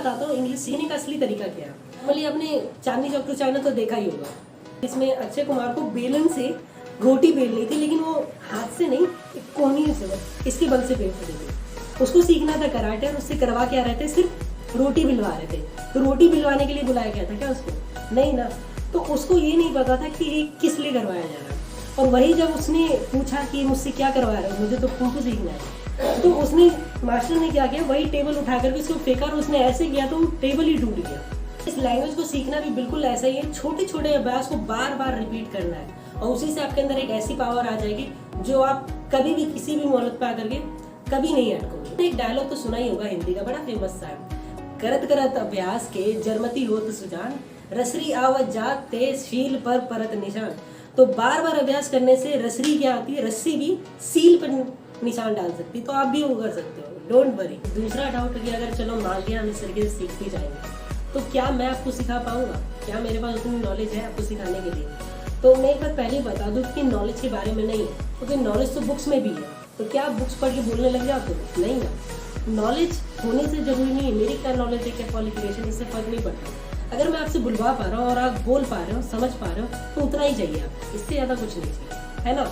बताता हूँ इंग्लिश सीखने का असली तरीका क्या है। मतलब आपने चांदनी चौक टू चाइना तो देखा ही होगा। इसमें अक्षय कुमार को बेलन से रोटी बेलनी थी, लेकिन वो हाथ से नहीं, एक कोहनी से इसके बल से बेलते थे। उसको सीखना था कराटे, और उससे करवा क्या रहे थे, सिर्फ रोटी बिलवा रहे थे। तो रोटी बिलवाने के लिए बुलाया गया था क्या उसको? नहीं ना। तो उसको ये नहीं पता था कि ये किस लिए करवाया जा रहा है। और वही जब उसने पूछा कि मुझसे क्या करवा रहे हो, मुझे तो कुंफू सीखना है, तो उसने मास्टर ने क्या किया, वही टेबल उठा करके उसको फेंका और उसने ऐसे किया तो टेबल ही टूट गया। इस लैंग्वेज को सीखना भी बिल्कुल ऐसा ही है, छोटे छोटे अभ्यास को बार बार रिपीट करना है, और उसी से आपके अंदर एक ऐसी पावर आ जाएगी जो आप कभी भी किसी भी मोहलत पे आकर के कभी नहीं अटकोगे। एक डायलॉग तो सुना ही होगा हिंदी का, बड़ा फेमस सा है, करत करत अभ्यास के जरमती होत सुजान, रसरी आवत जात तेज शील पर परत निशान। तो बार बार अभ्यास करने से रसरी क्या होती है, रस्सी भी सील पर निशान डाल सकती है। तो आप भी वो कर सकते हो, डोंट वरी। दूसरा डाउट कि अगर चलो मान लिया हम इस तरीके से सीखते जाएंगे तो क्या मैं आपको सिखा पाऊंगा, क्या मेरे पास उतनी नॉलेज है आपको सिखाने के लिए? तो मैं एक बार पहले ही बता दूं कि नॉलेज के बारे में नहीं है, क्योंकि नॉलेज तो बुक्स में भी है। तो क्या आप बुक्स पढ़ के बोलने लग जाते हो? नहीं ना। नॉलेज होने से जरूरी नहीं है मेरी क्या नॉलेज है, क्या क्वालिफिकेशन, इससे फर्क नहीं पड़ता। अगर मैं आपसे बुलवा पा रहा हूँ और आप बोल पा रहे हो, समझ पा रहे हो, तो उतना ही चाहिए आपको, इससे ज़्यादा कुछ नहीं चाहिए, है ना।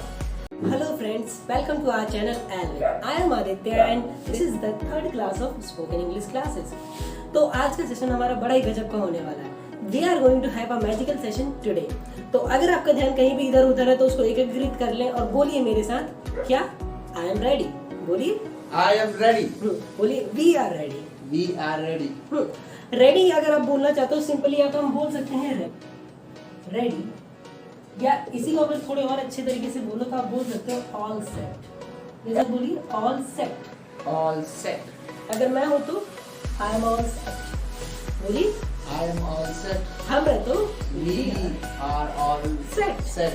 Hello friends, welcome to our channel L. I am Aditya and this is the third class of spoken English classes. तो आज का सेशन हमारा बड़ा ही गजब का होने वाला है। We are going to have a magical session today. तो अगर आपका ध्यान कहीं भी इधर उधर है तो उसको एकीकृत कर लें और बोलिए मेरे साथ, क्या? I am ready. बोलिए आई एम रेडी। बोलिए we are ready. We are ready. Ready अगर आप बोलना चाहते हो सिंपली या तो हम बोल सकते हैं रेडी, या इसी को अगर थोड़े और अच्छे तरीके से बोलो तो आप बोल सकते हो ऑल सेट। जैसे बोलिए ऑल सेट। All set. अगर मैं हो तो आई एम ऑल सेट। बोलिए आई एम ऑल सेट। हम है तो we are all set. Set.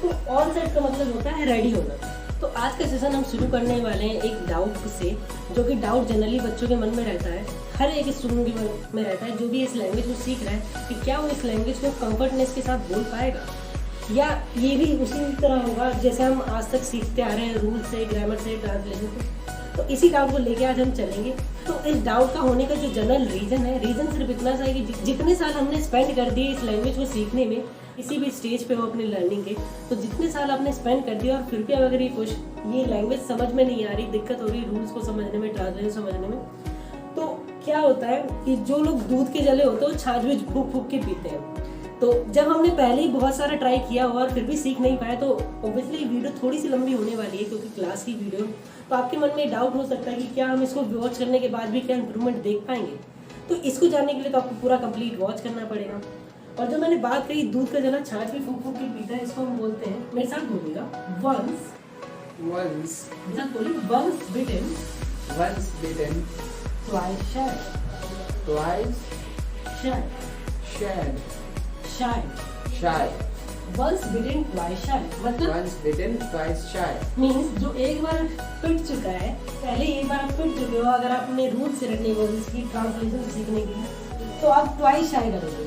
तो ऑल सेट का मतलब होता है रेडी होना। तो आज का सेशन हम शुरू करने वाले हैं एक डाउट से, जो कि डाउट जनरली बच्चों के मन में रहता है, हर एक स्टूडेंट के मन में रहता है जो भी इस लैंग्वेज को सीख रहा है, कि क्या वो इस लैंग्वेज को कंफर्टनेस के साथ बोल पाएगा, या ये भी उसी तरह होगा जैसे हम आज तक सीखते आ रहे हैं, रूल से, ग्रामर से, ट्रांसलेशन से। तो इसी डाउट को लेके आज हम चलेंगे। तो इस डाउट का होने का जो जनरल रीजन है, रीजन सिर्फ इतना सा है कि जितने साल हमने स्पेंड कर दिए इस लैंग्वेज को सीखने में, किसी भी स्टेज पे हो अपने लर्निंग के, तो जितने साल आपने स्पेंड कर दिया और फिर भी अगर ये लैंग्वेज समझ में नहीं आ रही, दिक्कत हो रही रूल्स को समझने में, ट्रांसलेशन समझने में, तो क्या होता है कि जो लोग दूध के जले होते हैं वो छाछ भी फूक फूक के पीते हैं। तो जब हमने पहले ही बहुत सारा ट्राई किया हुआ और फिर भी सीख नहीं पाए, तो ऑब्वियसली वीडियो थोड़ी सी लंबी होने वाली है क्योंकि क्लास की वीडियो। तो आपके मन में डाउट हो सकता है कि क्या हम इसको वॉच करने के बाद भी क्या इंप्रूवमेंट देख पाएंगे। तो इसको जानने के लिए तो आपको पूरा कंप्लीट वॉच करना पड़ेगा। और जो मैंने बात कही दूध का जला छाछ भी फूक फूक के पीता है, इसको हम बोलते हैं, मेरे साथ बोलिएगा, वंस बोलिए, वंस बिटेन ट्वाइस शाय। Once bitten twice shy मतलब Once bitten twice shy means जो एक बार पिट चुका है, पहले एक बार आप पिट चुके हो, अगर आपने रूल से रटने को इसकी ट्रांसलेशन सीखने की, तो आप ट्वाइस शाय करोगे।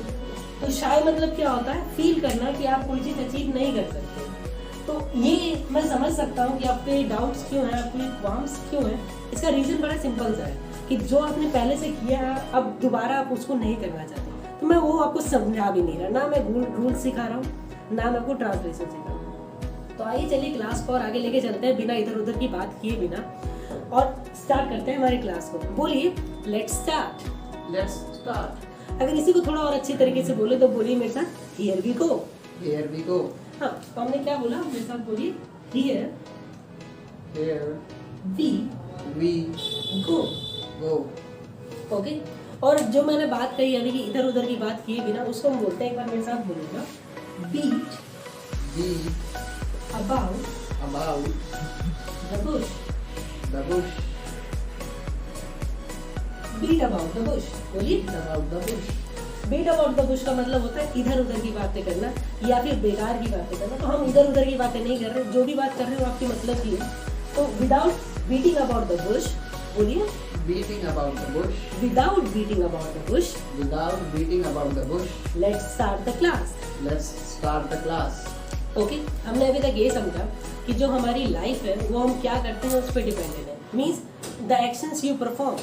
तो शाय मतलब क्या होता है? फील करना कि आप कोई चीज अचीव नहीं कर सकते। तो ये मैं समझ सकता हूँ कि आपके डाउट्स क्यों हैं, आपके क्वाम्स क्यों हैं। इसका रीजन बड़ा सिंपल सा है कि जो आपने पहले से किया है अब दोबारा आप उसको नहीं करना चाहते। तो मैं वो आपको समझा भी नहीं रहा, ना मैं रूल सिखा रहा हूँ, ना मैं आपको ट्रांसलेशन सिखा रहा हूँ। तो आइए चलिए क्लास को और आगे लेके चलते हैं बिना इधर उधर की बात किए बिना, और स्टार्ट करते हैं हमारी क्लास को। बोलिए लेट्स स्टार्ट। अगर इसी को थोड़ा और अच्छी तरीके से बोले तो बोलिए मेरे साथ, हियर वी गो। हाँ, तो हमने क्या बोला, मेरे साथ बोलिए, हियर वी गो। ओके। और जो मैंने बात कही यानी कि इधर उधर की बात किए बिना, उसको हम बोलते हैं, एक बार मेरे साथ बोलिएगा, beat about the bush. Beat about the bush. बोलिए बीट अबाउट द बुश का मतलब होता है इधर उधर की बातें करना या फिर बेकार की बातें करना। तो हम इधर उधर की बातें नहीं कर रहे, जो भी बात कर रहे हो आपके मतलब की है। तो without beating about the bush, बोलिए beating about the bush. Without beating about the bush. Let's start the class. Okay, हमने अभी तक ये समझा कि जो हमारी लाइफ है वो हम क्या करते हैं उस पर डिपेंडेंट है। Means the actions you perform.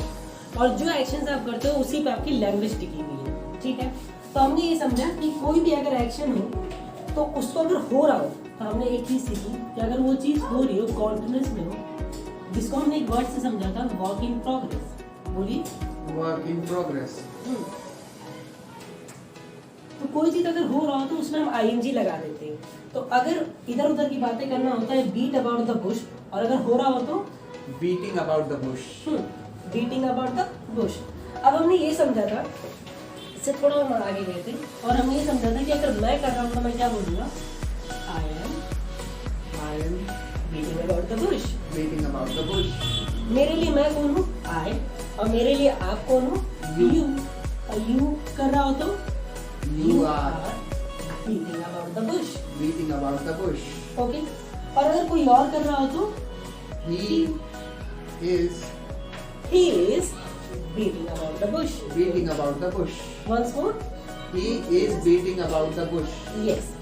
और जो एक्शंस आप करते हो उसी पे आपकी लैंग्वेज टिकी हुई है, ठीक है। तो हमने ये समझा कि कोई भी अगर एक्शन हो तो उसको अगर हो रहा हो तो हमने एक चीज सीखी कि अगर वो चीज हो रही हो कॉन्टिन्यूस में हो, जिसको हमने एक वर्ड से समझा था वर्क इन प्रोग्रेस। बोलिए Work in progress. तो कोई चीज अगर हो रहा हो तो उसमें हम आईएनजी लगा देते हैं। तो अगर इधर उधर की बातें करना होता है बीट अबाउट द बुश, और अगर हो रहा हो तो Beating about the bush. Beating about the Bush. अब हमने ये समझा था, इससे थोड़ा हम आगे गए थे और हमने ये समझा था कि अगर मैं कर रहा हूँ तो मैं क्या बोलूँगा, आई am I am beating about the Bush. beating about the bush. मेरे लिए मैं कौन हूँ, आई, और मेरे लिए आप कौन हो, You. यू। और यू कर रहा हो तो You are beating about the Bush. beating about the bush. Okay, और अगर कोई और कर रहा हो तो He is he is beating about the bush। beating about the bush. once more He is beating about the bush. yes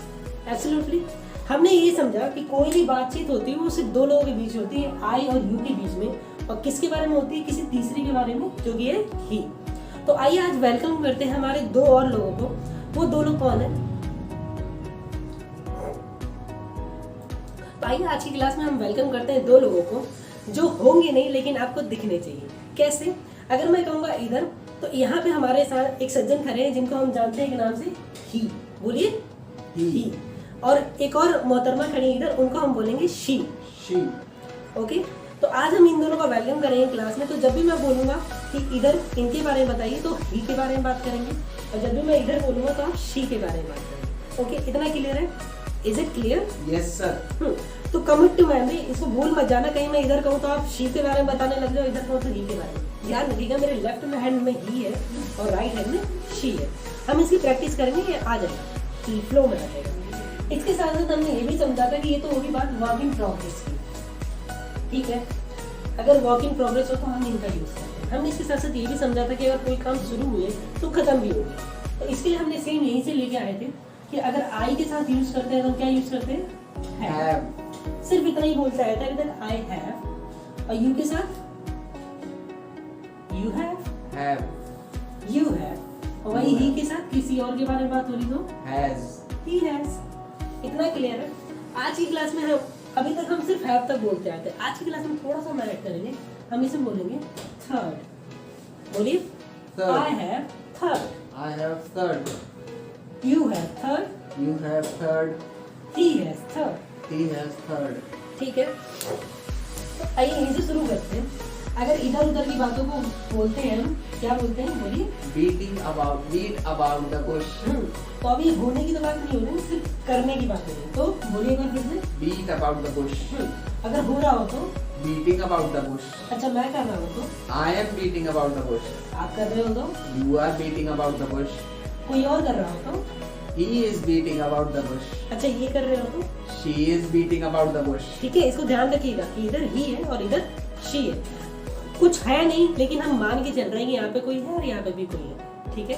absolutely। हमने ये समझा कि कोई भी बातचीत होती है वो सिर्फ दो लोगों के बीच होती है, आई और यू के बीच में, और किसके बारे में होती है, किसी तीसरे के बारे में जो कि है ही। तो आइए आज वेलकम करते हैं हमारे दो और लोगों को। वो दो लोग कौन है? तो आइए आज की क्लास में हम वेलकम करते हैं दो लोगों को जो होंगे नहीं लेकिन आपको दिखने चाहिए। कैसे? अगर मैं कहूँगा इधर, तो यहाँ पे हमारे साथ एक सज्जन खड़े हैं जिनको हम जानते हैं के नाम से ही। बोलिए ही। और एक और मोहतरमा खड़ी है इधर, उनको हम बोलेंगे शी। She. ओके, तो आज हम इन दोनों का वेलकम करेंगे क्लास में। तो जब भी मैं बोलूँगा कि इधर इनके बारे में बताइए तो ही के बारे में बात करेंगे, और जब भी मैं इधर बोलूँगा तो आप शी के बारे में बात करेंगे। ओके, इतना क्लियर है? Is it clear? Yes, sir. तो कमिट टू मेमोरी, इसको भूल मत जाना। कहीं मैं इधर कहूँ तो आप शी के बारे में बताने लग जाओ, इधर कहूँ तो ही के बारे में। ध्यान रखिएगा मेरे लेफ्ट में हैंड में ही है और राइट हैंड में शी है। हम इसकी प्रैक्टिस करेंगे, ये आ जाएगा, फ्लो में आ जाएगा। इसके साथ साथ हमने ये भी समझा था कि ये तो होगी बात वर्क इन प्रोग्रेस की, ठीक है। अगर वर्क इन प्रोग्रेस हो तो हम इनका यूज करते हैं। हमने इसके साथ साथ ये भी समझा था कि अगर कोई काम शुरू हुए तो खत्म भी होगी। तो इसके लिए हमने सेम यहीं से लेके आए थे कि अगर आई के साथ यूज करते हैं तो क्या यूज करते हैं, Have. सिर्फ इतना ही बोलता है इधर आई हैव, और यू के साथ you have, Have. You have, और वही ही के साथ किसी और के बारे में बात हो रही तो Has. He has. इतना क्लियर है? आज की क्लास में हम अभी तक हम सिर्फ हैव तक बोलते आते हैं। आज की क्लास में थोड़ा सा हम ऐड करेंगे, हम इसे बोलेंगे थर्ड। बोलिए Third. I have third, I have third. You have third, You have third. He has third. He has third. ठीक है, तो आइए यहीं से शुरू करते हैं। अगर इधर उधर की बातों को बोलते हैं हम क्या बोलते हैं, बोलिए। Beat about the bush. तो अभी होने की तो बात नहीं हो रही, सिर्फ करने की बात हो रही। तो बोलिए एक बार फिर से। Beat about the bush. अगर हो रहा हो तो, Beating about the bush. अच्छा मैं कर रहा हूँ तो, I am beating about the bush. आप कर रहे हो तो, You are beating about the bush. कोई और कर रहा हो तो, He is beating about the bush. अच्छा ये कर रहे हो तो, She is beating about the bush. ठीक है। इसको ध्यान रखिएगा कि इधर ही है और इधर शी है। कुछ है नहीं लेकिन हम मान के चल रहे हैं कि यहाँ पे कोई है और यहाँ पे भी कोई है, ठीक है।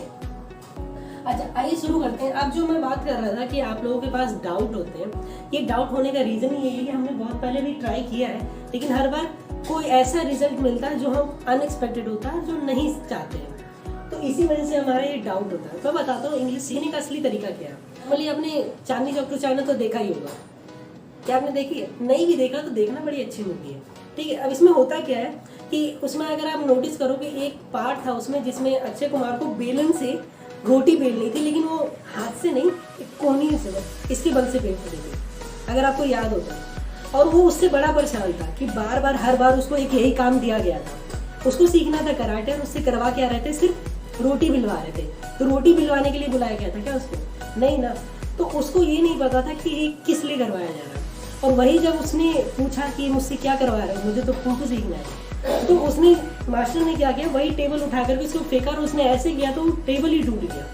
अच्छा आइए शुरू करते हैं। अब जो मैं बात कर रहा था कि आप लोगों के पास डाउट होते हैं, ये डाउट होने का रीजन ये है कि हमने बहुत पहले भी ट्राई किया है, लेकिन हर बार कोई ऐसा रिजल्ट मिलता है जो हम अनएक्सपेक्टेड होता है, जो नहीं चाहते हैं। तो इसी वजह से हमारा ये डाउट होता है। तो बताता हूँ इंग्लिश सीखने का असली तरीका क्या है। मतलब आपने चांदनी चौक टू चाइना तो देखा ही होगा, क्या आपने देखी है? नहीं भी देखा तो देखना, बड़ी अच्छी मूवी है, ठीक है। अब इसमें होता क्या है कि उसमें अगर आप नोटिस करोगे एक पार्ट था उसमें जिसमें अक्षय कुमार को बेलन से रोटी बेलनी थी, लेकिन वो हाथ से नहीं, एक कोहनी से, इसके बल से बेल रही थी, अगर आपको याद होता है। और वो उससे बड़ा परेशान था कि बार बार हर बार उसको एक यही काम दिया गया था, उसको सीखना था कराटे, और उससे करवा क्या रहे थे, सिर्फ रोटी बिलवा रहे थे। तो रोटी बिलवाने के लिए बुलाया गया था क्या उसको? नहीं ना। तो उसको ये नहीं पता था कि ये किस लिए करवाया जा रहा है। और वही जब उसने पूछा कि मुझसे क्या करवा रहे हो, मुझे तो कुंफू सीखना है, तो उसने मास्टर ने क्या किया, वही टेबल उठा करके उसको फेंका और उसने ऐसे किया तो टेबल ही टूट गया।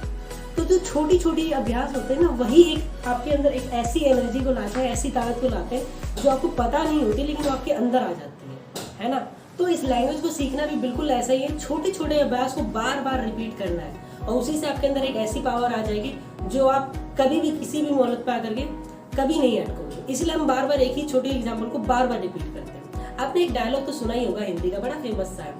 तो जो छोटी छोटी अभ्यास होते हैं ना, वही एक आपके अंदर एक ऐसी एनर्जी को लाता है, ऐसी ताकत को लाते हैं जो आपको पता नहीं होती लेकिन वो आपके अंदर आ जाती है ना। तो इस लैंग्वेज को सीखना भी बिल्कुल ऐसा ही है, छोटे छोटे अभ्यास को बार बार रिपीट करना है, और उसी से आपके अंदर एक ऐसी पावर आ जाएगी जो आप कभी भी किसी भी मोहलत पे आकर के कभी नहीं अटकोगे। इसलिए हम बार बार एक ही छोटे एग्जाम्पल को बार बार रिपीट करते हैं। आपने एक डायलॉग तो सुना ही होगा हिंदी का, बड़ा फेमस सा है,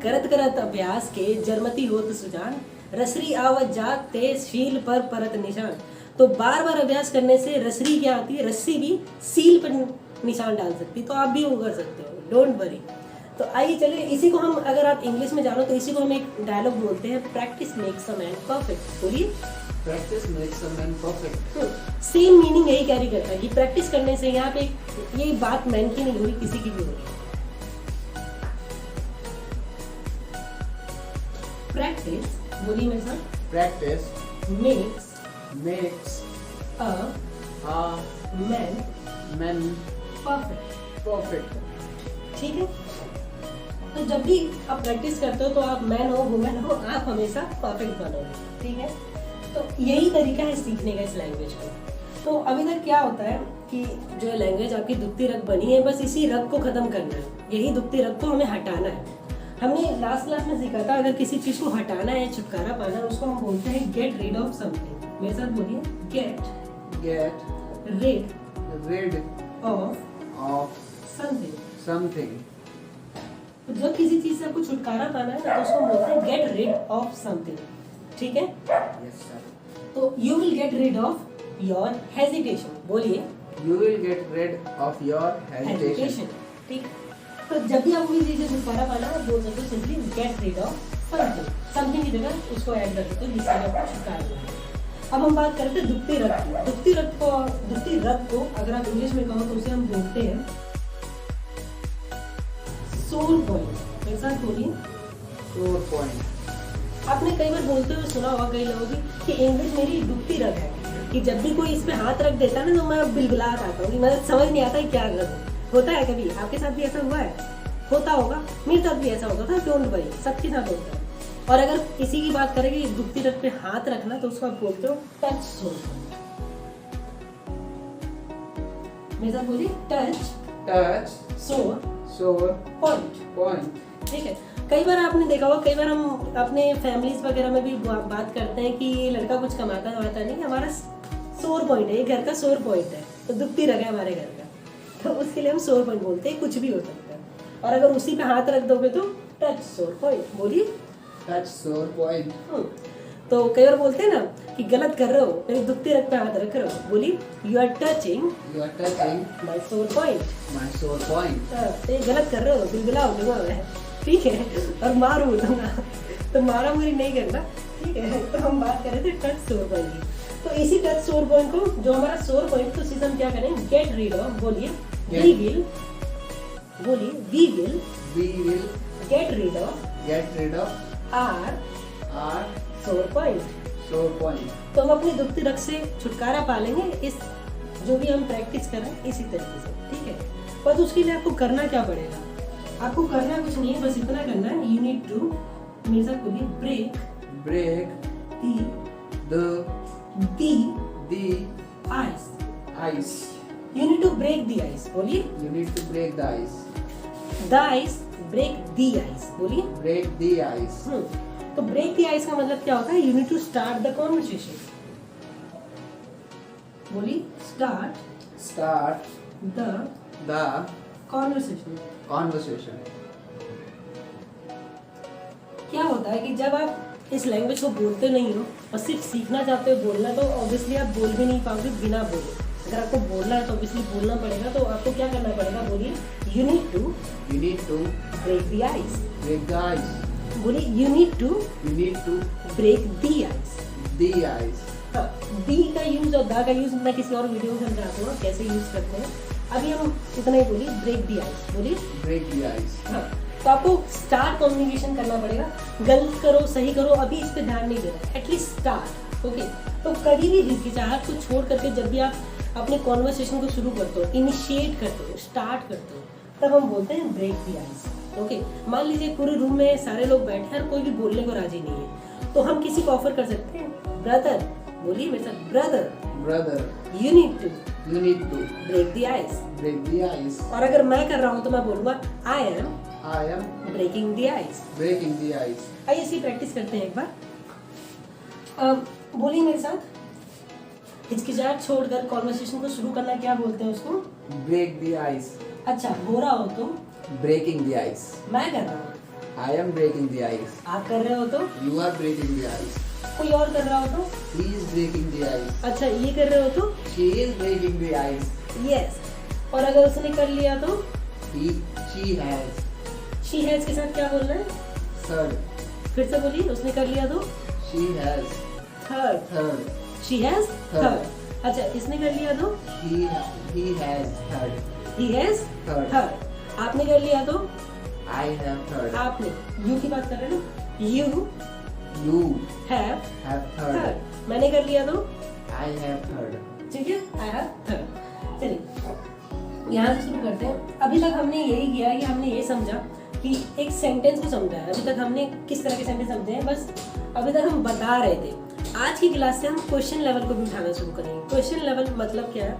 करत करत अभ्यास के जरमती होत सुजान, रसरी आवत जागते सील पर परत निशान। तो बार बार अभ्यास करने से रसरी क्या आती है, रस्सी भी सील पर निशान डाल सकती है। तो आप भी वो कर सकते हो, डोंट वरी। तो आइए चलिए, इसी को हम, अगर आप इंग्लिश में जानो तो इसी को हम एक डायलॉग बोलते हैं, practice makes a man perfect. बोलिए। Practice makes a man perfect. Same meaning यही कैरी करता है कि प्रैक्टिस करने से यहाँ पे ये बात मैन की नहीं हुई, किसी की भी होगी। प्रैक्टिस, बोलिए मेरे साथ। Practice makes makes a a man man perfect. perfect. ठीक है, तो जब भी आप प्रैक्टिस करते हो तो आप मैन हो वुमेन हो, आप हमेशा परफेक्ट बनोगे। ठीक है, तो यही तरीका है सीखने का इस लैंग्वेज को। तो अभी तक क्या होता है कि जो लैंग्वेज आपकी दुखती रग बनी है, बस इसी रग को खत्म करना है, यही दुखती रग को हमें हटाना है। हमने लास्ट क्लास में सीखा था, अगर किसी चीज को हटाना है, छुटकारा पाना है, उसको हम बोलते हैं गेट रिड ऑफ समथिंग। मेरे साथ बोलिए, get rid of of something. something. तो जब किसी चीज से आपको छुटकारा पाना है ना, तो उसको बोलते हैं गेट रिड ऑफ समथिंग। ठीक है, Yes, sir. तो you will get rid of your hesitation. बोलिए, You will get rid of your hesitation. Hesitation. ठीक, तो जब भी आपको किसी चीज से छुटकारा पाना है, बोल सकते हो simply get rid of something. Something की जगह उसको ऐड कर सकते हो जिससे आपको छुटकारा मिले। अब हम बात करते हैं दुखती रग की। दुखती रग को अगर आप इंग्लिश में कहो तो उसे हम बोलते हैं सोर पॉइंट। मेरे साथ बोलिए, Sore point. आपने कई बार बोलते हुए सुना होगा कई लोगों की कि इंग्लिश मेरी दुखती रग है, कि जब भी कोई इस पे हाथ रख देता है ना, तो मैं बिलबिलात आता हूँ कि मैं समझ नहीं आता है क्या करूँ। होता है कभी आपके साथ भी ऐसा हुआ है? होता होगा, मेरे साथ भी ऐसा होता था। डोंट वरी, सबके साथ होता है। और अगर किसी की बात करें कि दुखती रग पे हाथ रखना, तो उसको आप बोलते हो टच सोर पॉइंट। मेरे साथ बोलिए, टच Touch सोर sore पॉइंट। point. ठीक है, कई बार आपने देखा होगा, कई बार हम अपने फैमिलीज वगैरह में भी बात करते हैं कि ये लड़का कुछ कमाता वाता नहीं, हमारा सोर पॉइंट है, ये घर का सोर पॉइंट है, तो दुखती रग है हमारे घर का, तो उसके लिए हम सोर पॉइंट बोलते हैं। कुछ भी हो सकता है, और अगर उसी पे हाथ रख दोगे तो टच सोर पॉइंट। बोलिए। Touch sore point. तो कई बार बोलते हैं ना कि गलत कर रहे हो, मेरी दुखती रग पे हाथ रख रहे हो। बोलिए, you are touching You are touching my sore point. my sore point. तो ये गलत कर रहे हो, बिलबिला हो दूंगा मैं, ठीक है, और मार दूंगा, तो मारा मुरी नहीं करना। ठीक है, तो हम बात कर रहे थे टच सोर पॉइंट की। तो इसी टच सोर पॉइंट को, जो हमारा सोर पॉइंट, तो इसे हम क्या करें, गेट रीड ऑफ। बोलिए, वी विल। बोलिए, we will We will get rid of get rid of our our sore point. sore point. तो हम अपनी दुखती रग से छुटकारा पा लेंगे, इस जो भी हम प्रैक्टिस कर रहे हैं इसी तरीके से। ठीक है, पर उसके लिए आपको करना क्या पड़ेगा? आपको करना कुछ नहीं है, बस इतना करना है, यू नीड टू, मेरे साथ बोलिए, Break the the ice। ice. You need to break the ice। बोलिए, You need to break the ice. the ice, break the ice। बोलिए। Break the ice. तो ब्रेक द आइस का मतलब क्या होता है? You need to start the conversation. बोलिए, start the The conversation. conversation. क्या होता है कि जब आप इस लैंग्वेज को बोलते नहीं हो और सिर्फ सीखना चाहते हो बोलना, तो ऑब्वियसली आप बोल भी नहीं पाओगे बिना बोले। अगर आपको बोलना है तो ऑब्वियसली बोलना पड़ेगा, तो आपको क्या करना पड़ेगा? बोलिए, you need to You need to break the ice. break the ice. बोलिए, you need to You need to break the ice. the ice. हाँ, दी का यूज और दा का यूज मैं किसी और वीडियो में समझाता हूँ कैसे यूज करते हैं। अभी हम इतना ही बोलिए, ब्रेक द आइस। बोलिए। Break the ice. हाँ, तो आपको स्टार्ट कम्युनिकेशन करना पड़ेगा। गलत करो सही करो अभी इस पे ध्यान नहीं देना, एटलीस्ट स्टार्ट। ओके, तो कभी भी हिचकिचाहट को छोड़ करके जब भी आप अपने कॉन्वर्सेशन को शुरू करते हो, इनिशिएट करते हो, स्टार्ट करते हो, तब हम बोलते हैं ब्रेक द आइस। ओके, मान लीजिए पूरे रूम में सारे लोग बैठे हैं और कोई भी बोलने को राजी नहीं है, तो हम किसी को ऑफर कर सकते हैं, ब्रदर। बोलिए मेरे साथ, brother, you need to break the ice. break the ice. और अगर मैं कर रहा हूँ तो मैं बोलूंगा, I am I am breaking the ice. breaking the ice. आइए इसी प्रैक्टिस करते हैं एक बार। बोलिए मेरे साथ, हिचकिचाहट छोड़कर कॉन्वर्सेशन को शुरू करना क्या बोलते हैं उसको? Break the ice. अच्छा, हो रहा हो तो Breaking the ice. मैं कर रहा हूँ I am breaking the ice. आप कर रहे हो तो, You are breaking the ice. कोई और कर रहा हो तो, He is breaking the ice. अच्छा ये कर रहे हो तो, She is breaking the ice. Yes. और अगर उसने कर लिया तो, She has. शी हैज के साथ क्या बोलना है? Third. फिर से बोलिए, उसने कर लिया तो, She has. Third. Third. She has Third. Third. अच्छा इसने कर लिया तो, He has third. He has Third. Third. आपने कर लिया तो, I have third. आपने, यू की बात कर रहे हैं ना, you You have have third. Third. मैंने कर लिया तो, I have third. ठीक है, आई हैव थर्ड। चलिए यहाँ से शुरू करते हैं। अभी तक हमने यही किया कि हमने ये समझा कि एक सेंटेंस को समझा है। अभी तक हमने किस तरह के सेंटेंस समझे हैं, बस अभी तक हम बता रहे थे। आज की क्लास से हम क्वेश्चन लेवल को भी उठाना शुरू करेंगे। क्वेश्चन लेवल मतलब क्या है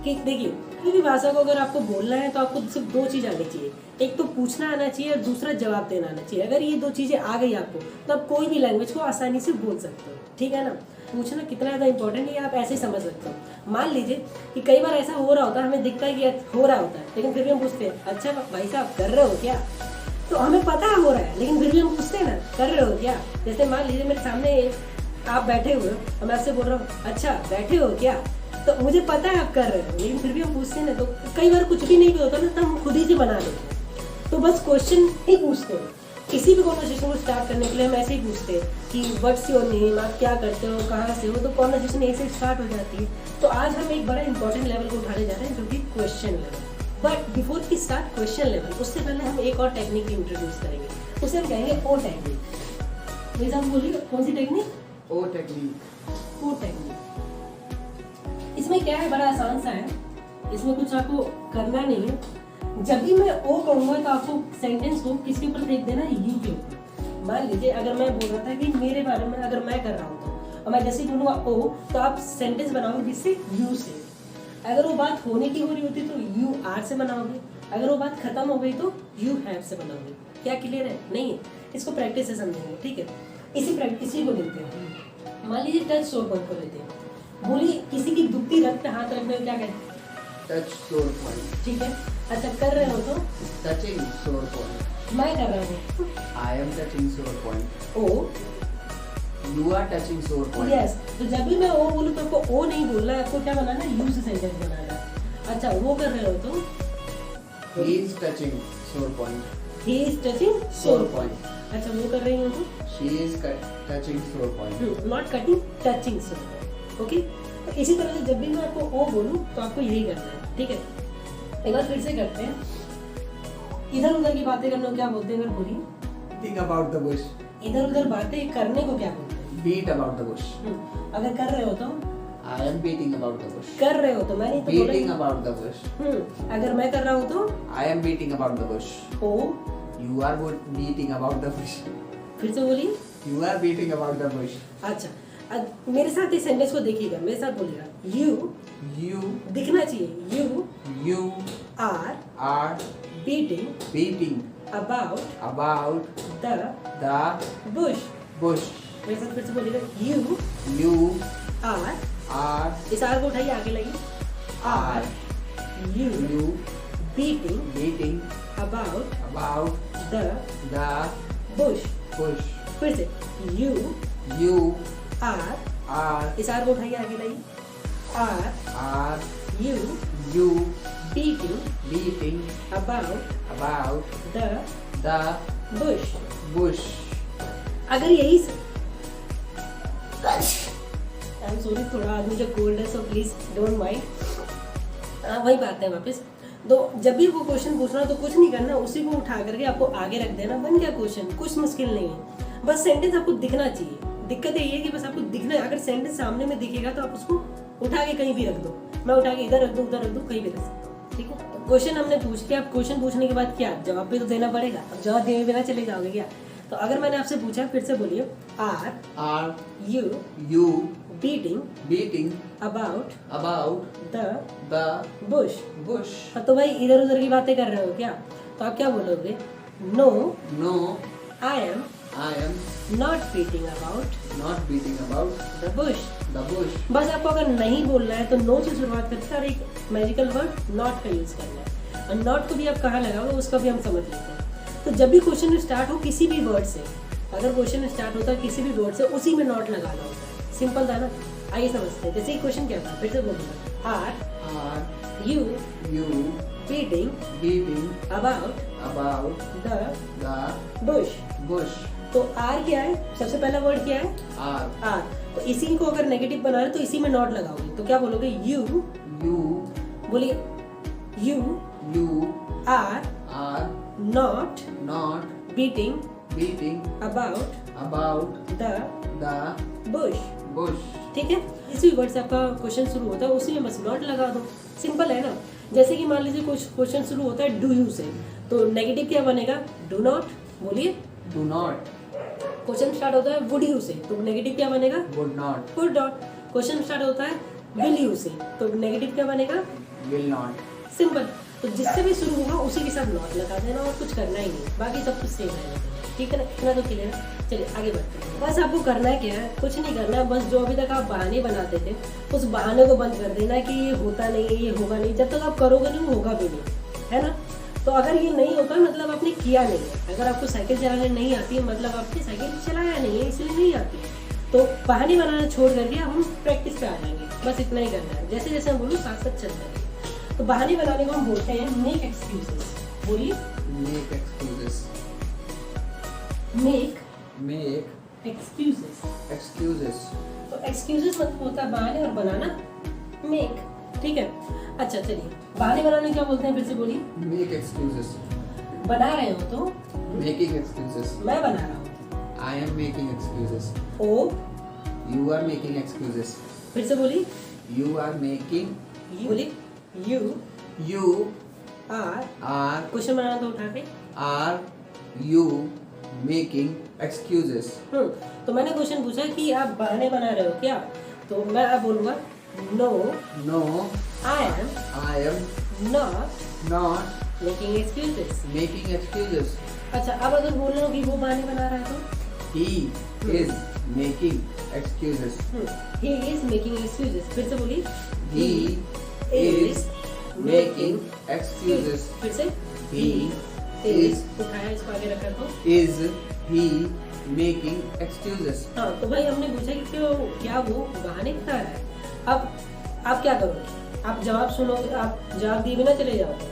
कि देखिए, किसी भी भाषा को अगर आपको बोलना है तो आपको सिर्फ दो चीज़ आनी चाहिए, एक तो पूछना आना चाहिए और दूसरा जवाब देना आना चाहिए। अगर ये दो चीज़ें आ गई आपको तो आप कोई भी लैंग्वेज को आसानी से बोल सकते हो, ठीक है ना। पूछना कितना ज़्यादा इंपॉर्टेंट है ये आप ऐसे ही समझ सकते हो। मान लीजिए कि कई बार ऐसा हो रहा होता है, हमें दिखता है कि हो रहा होता है, लेकिन फिर भी हम पूछते हैं अच्छा भाई साहब कर रहे हो क्या, तो हमें पता है हो रहा है, लेकिन फिर भी हम पूछते हैं ना कर रहे हो क्या। जैसे मान लीजिए मेरे सामने आप बैठे हुए हो और मैं आपसे बोल रहा हूँ अच्छा बैठे हो क्या, तो मुझे पता है आप कर रहे हो, लेकिन फिर भी हम पूछते हैं ना। तो कई बार कुछ भी नहीं भी होता ना, तो हम खुद ही से बना लेते हैं। तो बस क्वेश्चन ही पूछते हैं। किसी भी कॉन्वर्सेशन को स्टार्ट करने के लिए हम ऐसे ही पूछते हैं कि व्हाट्स योर नेम, आप क्या करते हो, कहाँ से हो, तो कॉन्वर्सेशन ऐसे स्टार्ट हो जाती है। तो आज हम एक बड़ा इंपॉर्टेंट लेवल को उठाने जा रहे हैं, जो कि क्वेश्चन लेवल। बट बिफोर की स्टार्ट क्वेश्चन लेवल, उससे पहले हम एक और टेक्निक इंट्रोड्यूस करेंगे, उसे हम कहेंगे ओ टेक्निक। प्लीज आप बोलिए कौन सी टेक्निक? O technique. ओ टेक्निक। इसमें क्या है, बड़ा आसान सा है, इसमें कुछ आपको करना नहीं है। जब भी मैं ओ कहूँगा तो आपको सेंटेंस को किसके ऊपर फेंक देना है, यू के ऊपर। मान लीजिए अगर मैं बोल रहा था कि मेरे बारे में अगर मैं कर रहा हूँ तो, और मैं जैसे ही बोलूँगा ओ, तो आप सेंटेंस बनाओगे किससे, यू से। अगर वो बात होने की हो रही होती तो यू आर से बनाओगे, अगर वो बात खत्म हो गई तो यू हैव से बनाओगे। क्या क्लियर है? नहीं है? इसको प्रैक्टिस से समझेंगे, ठीक है। इसी को लेते हैं। मान लीजिए टच सोर पॉइंट को लेते हैं। बोलिए किसी की दुखती रग पे हाथ रखने को क्या कहते हैं? Touch sore point. ठीक है। अच्छा कर रहे हो तो, Touching sore point. मैं कर रहा हूँ I am touching sore point. Oh, You are touching sore point. Yes. तो जब भी मैं ओ बोलूँ तो आपको ओ नहीं बोलना है, आपको क्या बनाना है, यू से सेंटेंस बनाना है। अच्छा वो कर रहे हो तो, He is touching sore point. He is touching Sore point. अच्छा वो कर रही हूँ तो, She is touching sore point. Not cutting, touching सोर। ओके। तो इसी तरह से जब भी मैं आपको ओ बोलूँ तो आपको यही करना है, ठीक है। एक बार फिर से करते हैं। इधर उधर की बातें करने को क्या बोलते हैं, अगर बोलिए। Think about the bush. इधर उधर बातें करने को क्या बोलते हैं? Beat about the bush. अगर कर रहे हो तो, I am beating about the bush. कर रहे हो तो, मैंने तो बोला Beating he. about the bush. अगर मैं कर रहा हूँ तो, I am beating about the bush. O, You are beating about the bush. फिर से बोलिए। You are beating about the bush. अच्छा अब मेरे साथ इस सेंटेंस को देखिएगा, मेरे साथ बोलिएगा। You दिखना चाहिए, you are are beating beating about about the the bush। bush. मेरे साथ फिर से बोलिएगा। You You are, are इस आर को उठाइए, आगे लगी। are You beating beating about about the the bush। bush. फिर से you You are, are इस आर को उठाइए, आगे लगी। Are you you beating beating about the the bush। bush. अगर यही आई एम सॉरी, थोड़ा आदमी जो कोल्ड है, सो प्लीज डोंट माइंड। वही बात है वापस। तो जब भी वो क्वेश्चन पूछना तो कुछ नहीं करना, उसी को उठा करके आपको आगे रख देना, बन गया क्वेश्चन। कुछ मुश्किल नहीं है, बस सेंटेंस आपको दिखना चाहिए। दिक्कत ये है कि बस आपको दिखना है। अगर सेंटेंस सामने में दिखेगा तो आप उसको उठा के कहीं भी रख दो। मैं उठा के इधर रख दूँ, उधर रख दूँ, कहीं भी रख सकता हूँ, ठीक है। क्वेश्चन हमने पूछ लिया, अब क्वेश्चन पूछने के बाद क्या, जवाब भी तो देना पड़ेगा। अब जवाब देने बिना चले जाओगे क्या? तो अगर मैंने आपसे पूछा, फिर से बोलिए। Are you beating about about the the bush। bush? हाँ, तो भाई इधर उधर की बातें कर रहे हो क्या? तो आप क्या बोलोगे? No, No, I am I am not beating about not beating about the bush। the bush. बस आपको अगर नहीं बोलना है तो नो से शुरुआत करके और एक मैजिकल वर्ड नॉट का यूज करना है। और नॉट को भी आप कहाँ लगाओगे उसका भी हम समझ लेते हैं। तो जब भी क्वेश्चन स्टार्ट हो किसी भी वर्ड से, अगर क्वेश्चन स्टार्ट होता है किसी भी वर्ड से, उसी में नॉट लगाना होता है। सिंपल था ना, आइए समझते हैं। जैसे क्वेश्चन क्या था, फिर से बोलूंगा, are you reading about the bush. तो आर क्या है, सबसे पहला वर्ड क्या है, आर। तो इसी को अगर नेगेटिव बना रहे तो इसी में नॉट लगाओगे, तो क्या बोलोगे, यू बोलिए, you are not beating about the bush. ठीक है, इसी वर्ड से आपका क्वेश्चन शुरू होता है, उसी में बस नॉट लगा दो। सिंपल है ना। जैसे कि मान लीजिए कुछ क्वेश्चन शुरू होता है डू यू से, तो नेगेटिव क्या बनेगा, डू नॉट। बोलिए, डू नॉट। क्वेश्चन स्टार्ट होता है वुड यू से, तो नेगेटिव क्या बनेगा, वुड नॉट। क्वेश्चन स्टार्ट होता है विल यू से, तो नेगेटिव क्या बनेगा, विल नॉट। सिंपल। तो जिससे भी शुरू होगा उसी के साथ नॉट लगा देना और कुछ करना ही नहीं, बाकी सब कुछ सेम है। ठीक है ना, इतना तो क्लियर है। चलिए आगे बढ़ते हैं। बस आपको करना है क्या है, कुछ नहीं करना है, बस जो अभी तक आप बहाने बनाते थे उस बहाने को बंद कर देना कि ये होता नहीं है, ये होगा नहीं। जब तक आप करोगे नहीं होगा भी नहीं, है ना। तो अगर ये नहीं होता मतलब आपने किया नहीं है। अगर आपको साइकिल चलाने नहीं आती है मतलब आपने साइकिल चलाया नहीं है, इसलिए नहीं आती। तो बहाने बनाना छोड़ करके हम प्रैक्टिस पे आ जाएंगे, बस इतना ही करना है। जैसे जैसे हम बोलूँ साथ साथ चलते हैं। तो बहाने बनाने को हम बोलते हैं मेक एक्सक्यूजेस। बोलिए, मेक एक्सक्यूजेस। Make excuses. तो एक्सक्यूजेस मतलब होता है बहाने और बनाना मेक। ठीक है, अच्छा चलिए बहाने बनाने क्या बोलते हैं, फिर से बोलिए। Make excuses. बना रहे हो तो मेकिंग एक्सक्यूजेस। मैं बना रहा हूँ, I am making excuses. Oh you are making excuses. फिर से बोलिए, यू आर मेकिंग। बोलिए, यू आर क्वेश्चन बनाना तो उठा के आर यू मेकिंग एक्सक्यूजेस। तो मैंने क्वेश्चन पूछा कि आप बहाने बना रहे हो क्या, तो मैं अब बोलूंगा no I am not making excuses. अच्छा, अब अगर बोल रहा हूँ कि वो बहाने बना रहा है तो he is making excuses. He is making excuses. फिर से बोलिए, ही इज मेकिंग एक्सक्यूजेस। फिर से, ही इज उठाया, इसको आगे रखा तो इज ही मेकिंग एक्सक्यूजेस। हाँ, तो भाई हमने पूछा कि क्या वो बहाने बता रहा है। अब आप क्या करोगे, आप जवाब सुनोगे, आप जवाब दिए बिना चले जाओगे,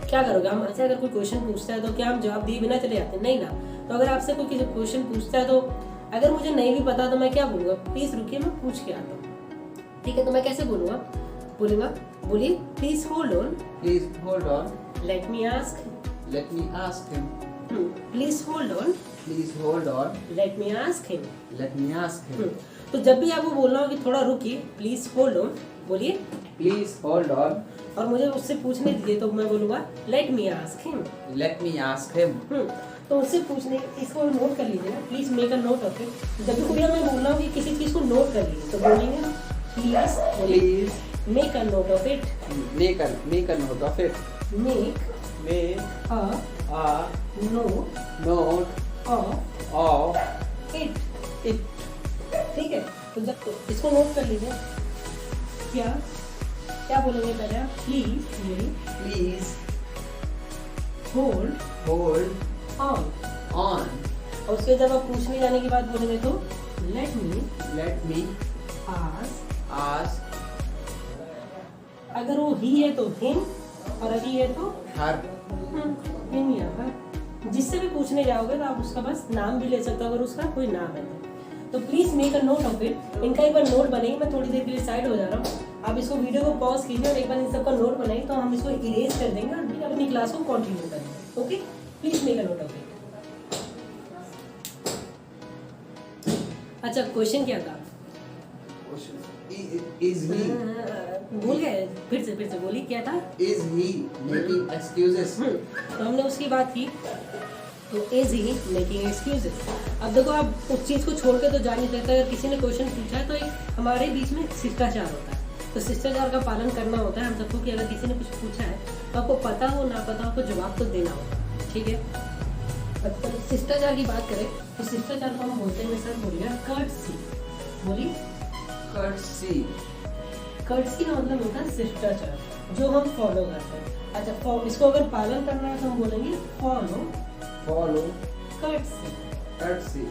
क्या करोगे। हम ऐसे अगर कोई क्वेश्चन पूछता है तो क्या हम जवाब दिए बिना चले जाते हैं, नहीं ना। तो अगर आपसे कोई किसी क्वेश्चन पूछता है तो अगर मुझे नहीं भी पता तो मैं क्या बोलूँगा, प्लीज रुकिए मैं पूछ के आता हूँ। ठीक है, तो मैं कैसे बोलूँगा, बोलिए, please hold on, let me ask him. Please hold on, let me ask him. तो जब भी आपको बोलना हो कि थोड़ा रुकिए, प्लीज होल्ड ऑन, बोलिए प्लीज होल्ड ऑन, और मुझे उससे पूछने दीजिए, तो मैं बोलूँगा लेट मी आस्क हिम। तो उससे पूछने, इसको नोट कर लीजिए ना, please make a note of it. जब भी कोई मैं बोल रहा हूँ कि किसी चीज को नोट कर लीजिए, तो बोलेंगे please make a note of it. Make a note of it. Make a note of it. ठीक है, तो जब इसको नोट कर लीजिए, क्या बोलेंगे पहले आप, प्लीज होल्ड ऑन। और उसके जब आप पूछने जाने की बात बोलेंगे तो लेट मी आस्क। अगर वो ही है तो हिम, और अभी है तो हर। हिम या हर। जिससे भी पूछने जाओगे तो आप उसका बस नाम भी ले सकते हो अगर उसका कोई नाम है तो please make a note of it. इनका एक बार नोट बनेगी, मैं थोड़ी देर के लिए साइड हो जा रहा हूँ, आप इसको वीडियो को पॉज कीजिए और एक बार इन सबका नोट बनाइए, तो हम इसको इरेज कर देंगे और फिर अपनी क्लास को कंटिन्यू करेंगे। Okay, please make a note of it. अच्छा, क्वेश्चन क्या था, Is he भूल गए, फिर से बोलिए, क्या था, is he making excuses? तो हमने उसकी बात की, तो is he making excuses। अब देखो, आप उस चीज़ को छोड़ के तो जा नहीं सकते। अगर किसी ने क्वेश्चन पूछा है तो एक हमारे बीच में शिष्टाचार होता है, तो शिष्टाचार का पालन करना होता है हम सबको, कि अगर किसी ने कुछ पूछा है तो आपको पता हो ना पता हो, आपको जवाब तो देना होगा। ठीक है, तो शिष्टाचार की बात करें तो शिष्टाचार को हम बोलते हैं, मेरे साथ बोलिए, कर्टसी। बोलिए, कर्टसी का मतलब होता है शिष्टाचार, जो हम फॉलो करते हैं। अच्छा, इसको अगर पालन करना है तो हम बोलेंगे follow, courtesy। courtesy,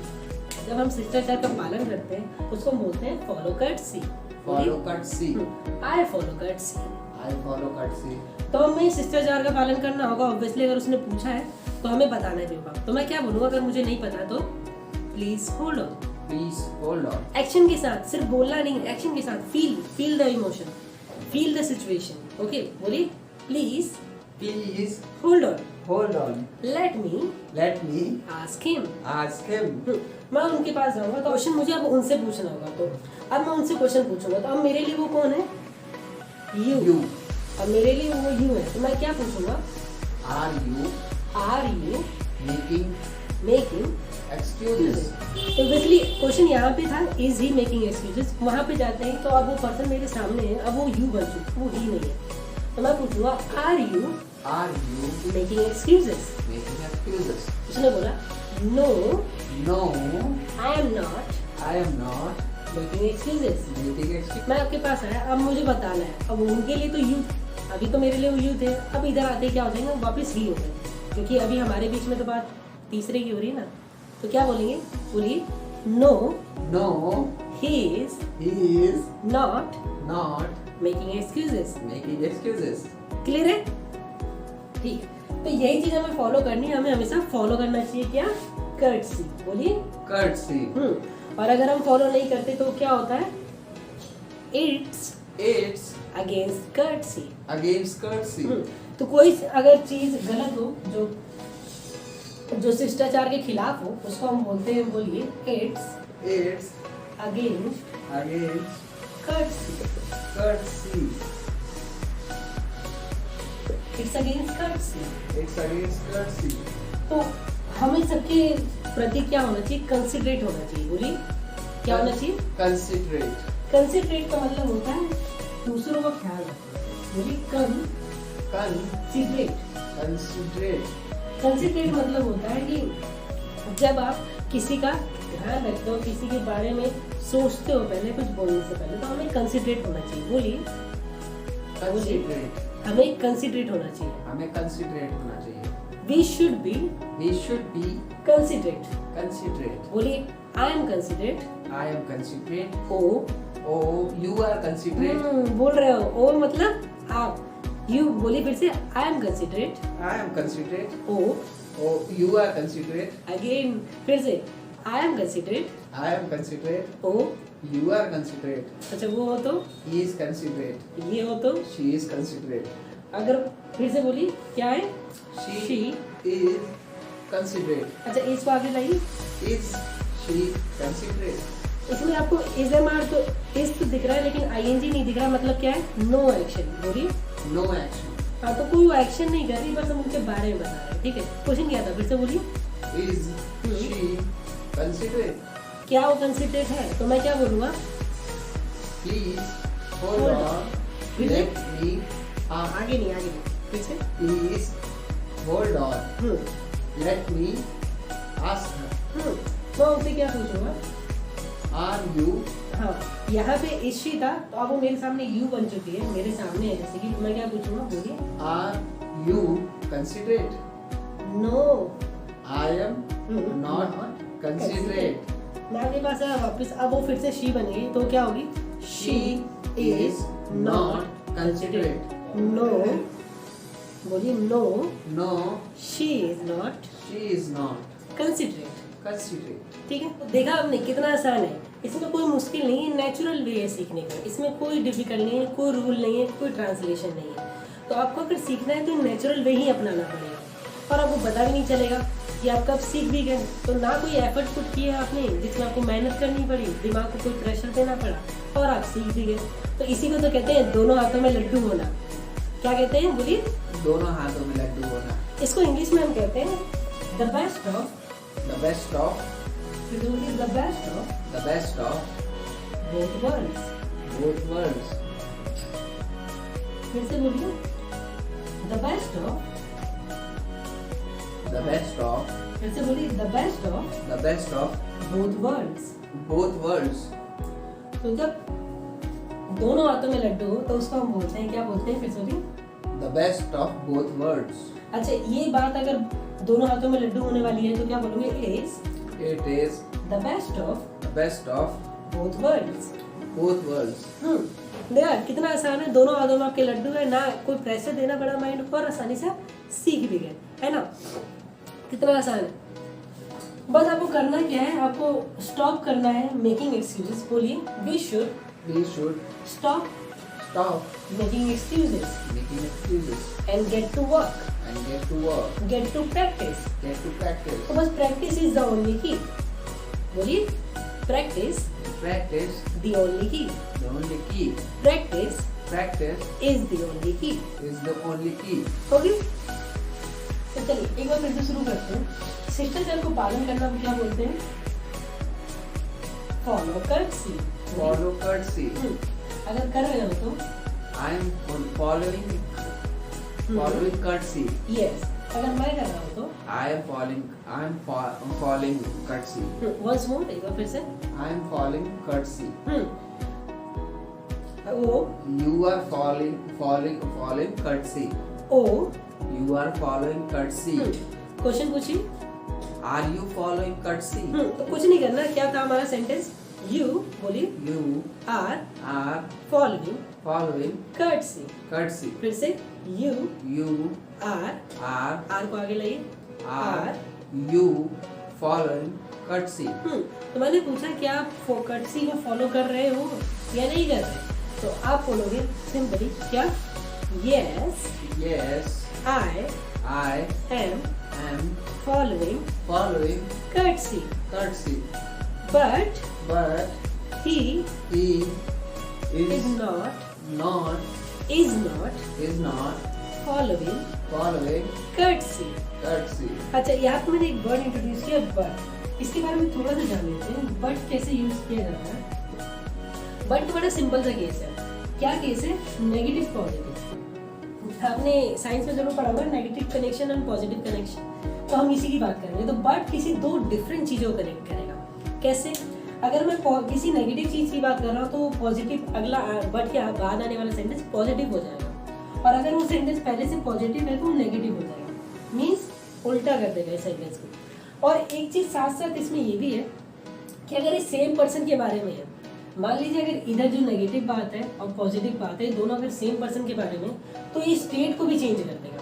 जब हम शिष्टाचार का पालन करते हैं उसको हम बोलते हैं follow courtesy। follow courtesy, I follow courtesy। I follow courtesy। तो हमें शिष्टाचार का पालन करना होगा ऑब्वियसली। अगर उसने पूछा है तो हमें बताना भी होगा। तो मैं क्या बोलूँगा अगर मुझे नहीं पता तो please hold on. Please hold on। Action के साथ, सिर्फ बोलना नहीं, एक्शन के साथ feel the emotion, feel the situation. Okay, बोलिए please Please hold on, hold on। Let me Let me ask him. ask him। मैं उनके पास जाऊंगा तो क्वेश्चन मुझे अब उनसे पूछना होगा। तो अब मैं उनसे क्वेश्चन पूछूंगा तो अब मेरे लिए वो कौन है? यू। अब मेरे लिए वो यू है तो मैं क्या पूछूंगा? Are you making excuses? तो बेसिकली क्वेश्चन यहाँ पे था इज ही मेकिंग एक्सक्यूजेस। वहाँ पे जाते हैं तो अब वो पर्सन मेरे सामने है, अब वो यू बन चुका, वो ही नहीं है। तो मैं पूछूंगा are you Are you making excuses? making excuses? उसने बोला no No, I am not I am not making excuses. making excuses। मैं आपके पास आया, अब मुझे बताना है। अब उनके लिए तो यू, अभी तो मेरे लिए वो यू थे, अब इधर आते क्या हो जाएंगे वापस ही हो गए, क्योंकि अभी हमारे बीच में तो बात तीसरे की हो रही है ना। तो क्या बोलेंगे? बोलिए no No, he is he is not not making excuses. making excuses। Clear है? ठीक है, तो यही चीज हमें फॉलो करनी है। हमें हमेशा फॉलो करना चाहिए क्या? कर्टसी। बोलिए Courtesy। और अगर हम फॉलो नहीं करते तो क्या होता है? It's It's against courtesy. against courtesy। तो कोई अगर चीज गलत हो जो शिष्टाचार के खिलाफ हो उसको हम बोलते हैं, बोलिए it's It's against against courtesy. courtesy। It's against courtesy. It's against courtesy। तो हमें सबके प्रति क्या होना चाहिए? कंसिडरेट होना चाहिए। बोलिए क्या होना चाहिए? Considerate। कंसिडरेट का मतलब होता है दूसरों का ख्याल रखना। बोलिए कंसिडरेट। Considerate। कंसिडरेट मतलब होता है कि जब आप किसी का ध्यान रखते हो, किसी के बारे में सोचते हो पहले कुछ बोलने से पहले, तो हमें कंसिडरेट होना चाहिए। बोलिए Considerate। हमें कंसिडरेट होना चाहिए। हमें considerate होना चाहिए। We should be We should be considerate. considerate। बोलिए I am considerate. I am considerate। Oh Oh, you are considerate। बोल रहे हो ओ मतलब आप। यू बोलिए फिर से I am considerate. I am considerate। Oh Oh, you are considerate। Again फिर से I am considerate. I am considerate। Oh You are considerate। अच्छा वो हो तो, He is considerate। ये हो तो, She is considerate। अगर फिर से बोलिए क्या है? She is considerate। अच्छा इसको आगे लाइए। Is she considerate? इसमें आपको इज एम आर तो इस तो दिख रहा है लेकिन आईएनजी नहीं दिख रहा, मतलब क्या है? No action. बोलिए No action। हाँ, तो कोई एक्शन नहीं कर रही, बस हम उनके बारे में बता रहे हैं। ठीक है, क्वेश्चन क्या था? फिर से बोलिए Is she considerate? क्या वो कंसिडरेट है? तो मैं क्या बोलूँगा? Please hold Hold on। फिर Let me आगे नहीं फिर से Please hold on। Let me ask her। मैं उनसे क्या पूछूंगा? Are you हाँ, यहाँ पे इशी था तो अब वो मेरे सामने यू बन चुकी है, मेरे सामने है जैसे कि। मैं क्या पूछूंगा? बोलिए Are you considerate? No I am not considerate। मैं आपके पास आया वापस, अब वो फिर से शी बन गई तो क्या होगी? She is not considerate। No बोलिए no No, she is not she is not considerate. considerate। ठीक है, तो देखा आपने कितना आसान है। इसमें कोई मुश्किल नहीं है, नेचुरल वे है सीखने का। इसमें कोई डिफिकल्ट नहीं है, कोई रूल नहीं है, कोई ट्रांसलेशन नहीं है। तो आपको अगर सीखना है तो नेचुरल वे ही अपनाना पड़ेगा और आपको पता भी नहीं चलेगा कि आप कब सीख भी गए। तो ना कोई एफर्ट पुट किया आपने जिसमें आपको मेहनत करनी पड़ी, दिमाग को कोई प्रेशर देना पड़ा और आप सीख भी गए। तो इसी को तो कहते हैं दोनों हाथों में लड्डू होना। क्या कहते हैं? बोलिए। दोनों हाथों में लड्डू होना। इसको इंग्लिश में हम कहते हैं the best of The best of the best of the best of both worlds. both worlds। फिर से बोलिए the best of, The best of फिर से बोलिए the best of the best of both worlds. both worlds। तो जब दोनों हाथों में लड्डू हो तो उसको हम बोलते हैं, क्या बोलते हैं? फिर से बोलिए। The best of both worlds। अच्छा ये बात अगर दोनों हाथों में लड्डू होने वाली है तो क्या बोलोगे? It is the best of the best of both worlds. both worlds. देखा कितना आसान है, दोनों हाथों में आपके लड्डू है ना, कोई प्रेशर देना पड़ा माइंड को और आसानी से आप सीख भी गए, है ना? कितना आसान है। बस आपको करना क्या है, आपको स्टॉप करना है मेकिंग एक्सक्यूजेस। बोलिए, we should We should stop stop making excuses making excuses and get to work, and get to work, get to practice. get to practice. तो बस प्रैक्टिस इज द ओनली की। बोलिए, practice Practice the only की, the only key. Practice Practice is the only की। is the only key. Okay, तो चलिए एक बार फिर से शुरू करते हैं। शिष्टाचार को पालन करना हम क्या बोलते हैं? Follow courtesy. Follow courtesy. अगर कर रहे हो तो I am following courtesy. Yes, अगर मैं कर रहा हूँ तो I am following courtesy. Once more, एक बार फिर से। I am following courtesy. Oh You are following courtesy. Oh You are following courtesy. Question पूछिए। Are you following courtesy? तो कुछ नहीं करना, क्या था हमारा सेंटेंस? यू, बोलिए, You are are following following courtesy. courtesy. फिर से you You are, are are को आगे लाइए, आर। you following courtesy. तो मैंने पूछा क्या आप कर्टसी को फॉलो कर रहे हो या नहीं कर रहे? तो आप बोलोगे सिंपली क्या? Yes, Yes, I I am am following following courtesy, courtesy. but But he he is is not not following following courtesy। courtesy. अच्छा, यहाँ पे मैंने एक वर्ड इंट्रोड्यूस किया, बट। इसके बारे में थोड़ा सा जान लेते हैं, बट कैसे यूज किया जाता है। बट बड़ा सिंपल सा केस है। क्या केस है? Negative positive. आपने साइंस में जरूर पढ़ा होगा, negative connection and positive connection. तो हम इसी की बात करेंगे। तो बट किसी दो डिफरेंट चीजों को कनेक्ट करेगा। कैसे? अगर मैं किसी नेगेटिव चीज की बात कर रहा हूँ तो पॉजिटिव अगला बट के बाद आने वाला सेंटेंस पॉजिटिव हो जाएगा, और अगर वो सेंटेंस पहले से पॉजिटिव है तो वो नेगेटिव हो जाएगा, मीन्स उल्टा कर देगा इस सेंटेंस को। और एक चीज साथ साथ इसमें ये भी है कि अगर ये सेम पर्सन के बारे में है, मान लीजिए अगर इधर जो नेगेटिव बात है और पॉजिटिव बात है दोनों अगर सेम पर्सन के बारे में, तो ये स्टेट को भी चेंज कर देगा।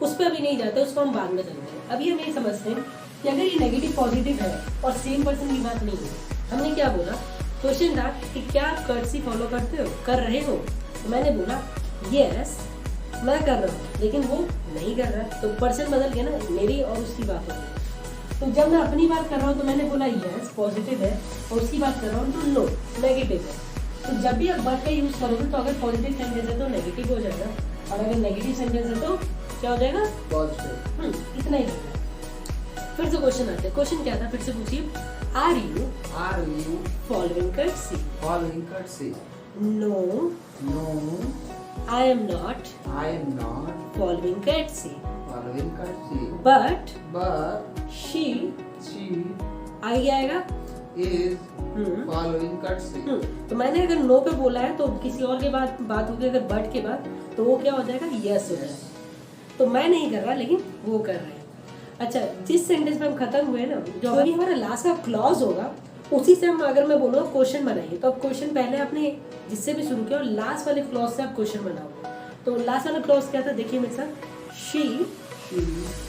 उस पर अभी नहीं जाते, उसको हम बाद में चलते हैं। अभी हम ये समझते हैं कि अगर ये नेगेटिव पॉजिटिव है और सेम पर्सन की बात नहीं है, हमने क्या बोला? क्वेश्चन था कि क्या आप कर्टसी फॉलो करते हो, कर रहे हो? तो मैंने बोला यस, मैं कर रहा हूँ, लेकिन वो नहीं कर रहा। तो पर्सन बदल गया ना, मेरी और उसकी बात हो गई। तो जब मैं अपनी बात कर रहा हूँ तो मैंने बोला यस पॉजिटिव है, और उसकी बात कर रहा हूँ तो नो नेगेटिव है। तो जब भी आप बट का यूज करोगे तो अगर पॉजिटिव सेंटेंस है तो नेगेटिव हो जाएगा, और अगर नेगेटिव सेंटेंस है तो क्या हो जाएगा? Positive. इतना ही करना है। फिर से क्वेश्चन आते हैं। क्वेश्चन क्या था? फिर से पूछिए। Are you following courtesy? Following courtesy. No, No, I am not I am not following courtesy, following courtesy. But But she, she आगे आएगा। is following courtesy. तो मैंने अगर नो पे बोला है तो किसी और के बात होगी, अगर बट के बाद तो वो क्या हो जाएगा? यस हो जाएगा। तो मैं नहीं कर रहा लेकिन वो कर रहे हैं। अच्छा, जिस सेंटेंस में हम खत्म हुए ना, जो अभी हमारा लास्ट का क्लॉज होगा उसी से हम, अगर मैं बोलूँगा क्वेश्चन बनाइए, तो अब क्वेश्चन पहले आपने जिससे भी शुरू किया और लास्ट वाले क्लॉज से आप क्वेश्चन बनाओगे। तो लास्ट वाला क्लॉज क्या था? देखिए मेरे साथ, she She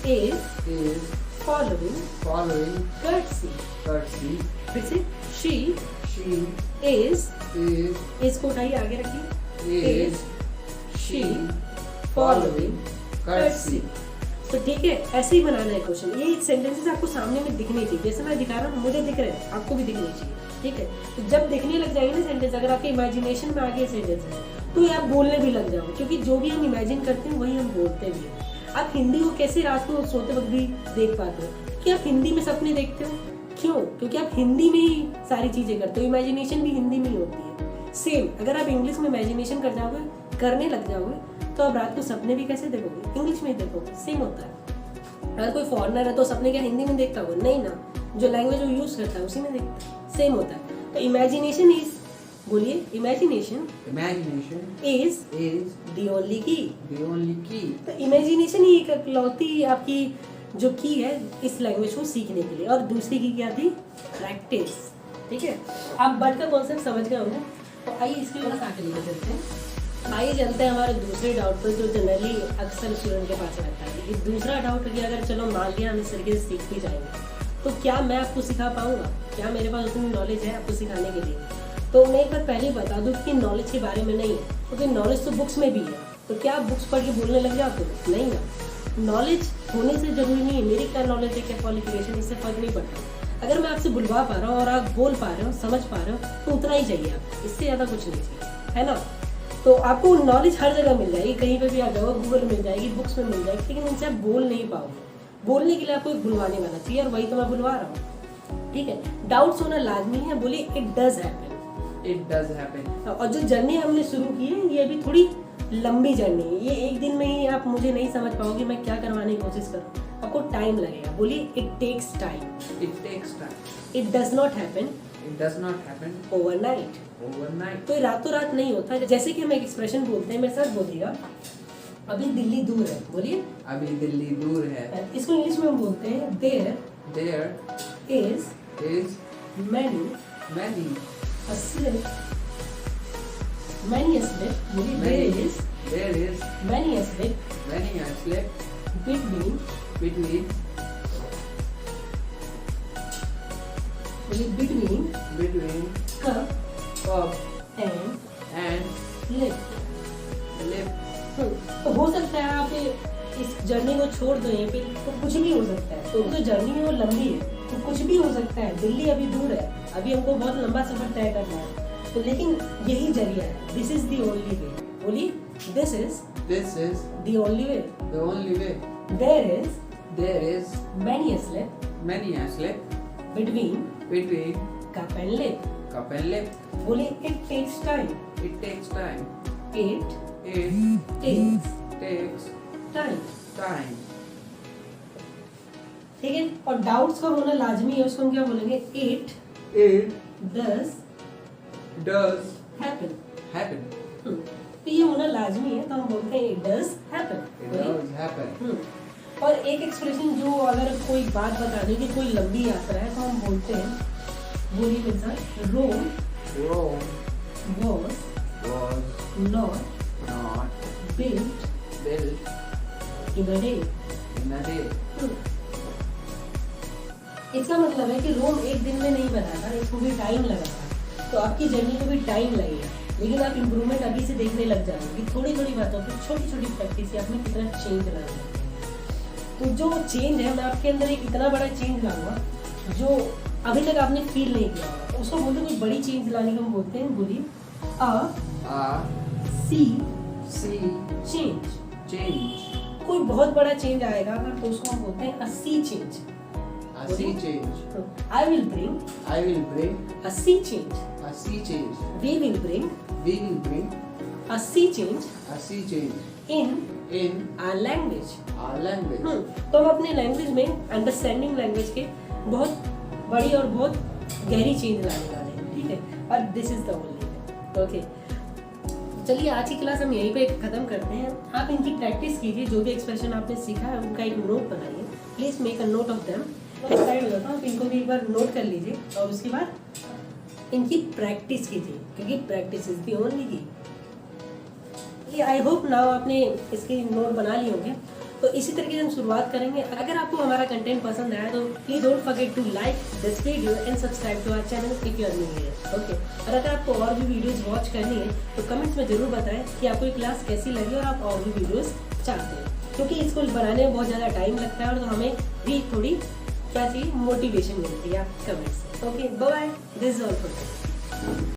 is is following following courtesy. courtesy. फिर से she She is, is is को उठाइए आगे रखिए, is she following courtesy. courtesy. तो ठीक है, ऐसे ही बनाना है क्वेश्चन। ये सेंटेंसेस आपको सामने में दिखने चाहिए, जैसे मैं दिखा रहा हूँ मुझे दिख रहे हैं, आपको भी दिखने चाहिए। ठीक है, तो जब दिखने लग जाएंगे ना सेंटेंस, अगर आपके इमेजिनेशन में आगे सेंटेंस है तो ये आप बोलने भी लग जाओ, क्योंकि जो भी हम इमेजिन करते हैं वही हम बोलते भी हैं। आप हिंदी को कैसे रात को सोते वक्त भी देख पाते हो? कि आप हिंदी में सपने देखते हो। क्यों? क्योंकि आप हिंदी में ही सारी चीजें करते हो, इमेजिनेशन भी हिंदी में ही होती है। सेम अगर आप इंग्लिश में इमेजिनेशन कर जाओगे, करने लग जाओगे, तो आप रात को सपने भी कैसे देखोगे? इंग्लिश में ही देखोगे। सेम होता है। अगर कोई फॉरेनर है तो सपने क्या हिंदी में देखता होगा? नहीं ना, जो लैंग्वेज वो यूज करता है उसी में देखता है। सेम होता है। तो इमेजिनेशन इज, बोलिए, imagination is is the only की। the only key. तो इमेजिनेशन ही एक इकलौती आपकी जो की है इस लैंग्वेज को सीखने के लिए, और दूसरी की क्या थी, प्रैक्टिस। ठीक है, आप बट का कॉन्सेप्ट समझ गए होंगे, तो आइए इसकी तरफ आगे लेकर चलते हैं। आइए चलते हैं हमारे दूसरे डाउट पर, जो जनरली अक्सर स्टूडेंट के पास रहता है कि दूसरा डाउट कि अगर चलो मान लिया हम इस तरीके से सीखते जाएंगे तो क्या मैं आपको सिखा पाऊंगा, क्या मेरे पास उतनी नॉलेज है आपको सिखाने के लिए। तो मैं एक बार पहले ही बता दूं कि नॉलेज के बारे में नहीं है, क्योंकि नॉलेज तो बुक्स में भी है। तो क्या आप बुक्स पढ़ के बोलने लग जाते हो, नहीं ना। नॉलेज होने से जरूरी नहीं है मेरी क्या नॉलेज है, क्या क्वालिफिकेशन, इससे फर्क नहीं पड़ता। अगर मैं आपसे बुलवा पा रहा हूँ और आप बोल पा रहे हो, समझ पा रहे हो, तो उतना ही चाहिए आपको, इससे ज़्यादा कुछ नहीं चाहिए, है ना। तो आपको नॉलेज हर जगह मिल जाएगी, कहीं पे भी आ जाओ, गूगल मिल जाएगी, बुक्स में मिल जाएगी, लेकिन उनसे आप बोल नहीं पाओगे। बोलने के लिए आपको एक बुलवाने वाला चाहिए, और वही तो मैं बुलवा रहा हूँ। ठीक है, डाउट्स होना लाजमी है, बोलिए it does happen. It does happen. और जो जर्नी हमने शुरू की है ये अभी थोड़ी लंबी जर्नी है, ये एक दिन में ही आप मुझे नहीं समझ पाओगे मैं क्या करवाने की कोशिश करूँ, आपको टाइम लगेगा। बोलिए it takes time. It takes time. It does not happen It does not happen overnight. overnight. तो रातों रात नहीं होता। जैसे कि हम एक एक्सप्रेशन बोलते हैं, मेरे साथ बोलिएगा, अभी दिल्ली दूर है। बोलिए, अभी दिल्ली दूर है. इसको इंग्लिश में हम बोलते हैं there There is is many many a slip, many a slip, बोलिए there is many a slip many a slip between, between बोलिए between cup cup and and lip। lip. तो हो सकता है आप इस जर्नी को छोड़ दो यहीं पे, तो कुछ भी हो सकता है। तो जो जर्नी है वो लंबी है, तो कुछ भी हो सकता है। दिल्ली अभी दूर है, अभी हमको बहुत लंबा सफर तय करना है, तो लेकिन यही जरिया है। This is the only way. बोलिए this is This is the only way. the only way. There is There is many a slip many a slip between between cup and lip। cup and lip. बोलिए it takes time. It takes time. It It takes takes time. time. ठीक है, और doubts का होना लाजमी है, उसको हम क्या बोलेंगे, it It does does happen. happen. तो ये होना लाजमी है, तो हम बोलते हैं it does happen. It does happen. और एक एक्सप्रेशन जो अगर कोई बात बताने की कोई लंबी यात्रा है, तो हम बोलते हैं, बोलिए मेरे साथ, रोम Rome was was not not built built in a day। in a day. इसका मतलब है कि रोम एक दिन में नहीं बना था, इसको भी टाइम लगा था। तो आपकी जर्नी को भी टाइम लगेगा, लेकिन आप इम्प्रूवमेंट अभी से देखने लग जाएंगे। थोड़ी थोड़ी बातों पर छोटी छोटी प्रैक्टिस से आपने कितना चेंज लाना है। तो जो चेंज है, मैं आपके अंदर एक इतना बड़ा चेंज लाऊंगा जो अभी तक आपने फील नहीं किया होगा। तो उसको बोलते हैं कोई बड़ी चेंज लाने को हम बोलते हैं, बोलिए A sea sea change. change. कोई बहुत बड़ा चेंज आएगा अगर, तो उसको हम बोलते हैं a sea change. A sea change. I will bring I will bring a sea change. a sea change. We will bring We will bring a sea change a sea change in in our language. our language. तो हम अपने language में understanding language के बहुत बड़ी और बहुत गहरी चेंज लाने वाले हैं। ठीक है, और this is the only. Okay, चलिए आज की क्लास हम यहीं पे खत्म करते हैं। आप इनकी प्रैक्टिस कीजिए, जो भी एक्सप्रेशन आपने सीखा है उनका एक नोट बनाइए। Please make a note of them. Exide हो जाता हूँ, आप इनको भी एक बार नोट कर लीजिए, और उसके बाद इनकी प्रैक्टिस कीजिए, क्योंकि प्रैक्टिस इज द ओनली की। आई होप नाउ आपने इसके नोट बना लिए होंगे। तो इसी तरीके से हम शुरुआत करेंगे। अगर आपको हमारा कंटेंट पसंद आया तो please don't forget to like this video and subscribe to our channel if you are new here. Okay, और अगर आपको और भी वीडियोस वॉच करनी है तो कमेंट्स में जरूर बताएं कि आपको ये क्लास कैसी लगी और आप और भी वीडियोस चाहते हैं, क्योंकि इसको बनाने में बहुत ज़्यादा टाइम लगता है और तो हमें भी थोड़ी क्या चाहिए, मोटिवेशन मिलती है आप कमेंट्स से। Okay, bye, this is all for today.